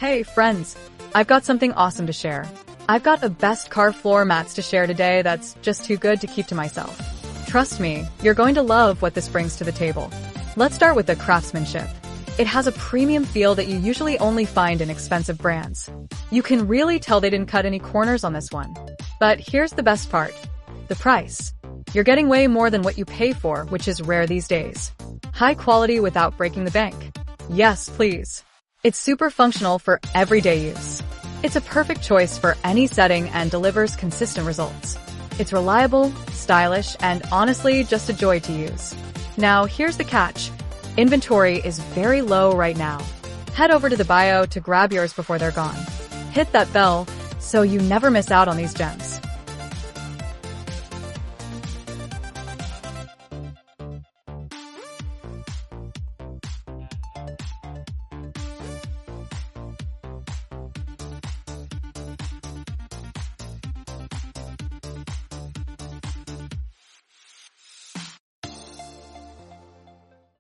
Hey friends, I've got something awesome to share. I've got a best car floor mats to share today that's just too good to keep to myself. Trust me, you're going to love what this brings to the table. Let's start with the craftsmanship. It has a premium feel that you usually only find in expensive brands. You can really tell they didn't cut any corners on this one. But here's the best part. The price. You're getting way more than what you pay for, which is rare these days. High quality without breaking the bank. Yes, please. It's super functional for everyday use. It's a perfect choice for any setting and delivers consistent results. It's reliable, stylish, and honestly just a joy to use. Now, here's the catch. Inventory is very low right now. Head over to the bio to grab yours before they're gone. Hit that bell so you never miss out on these gems.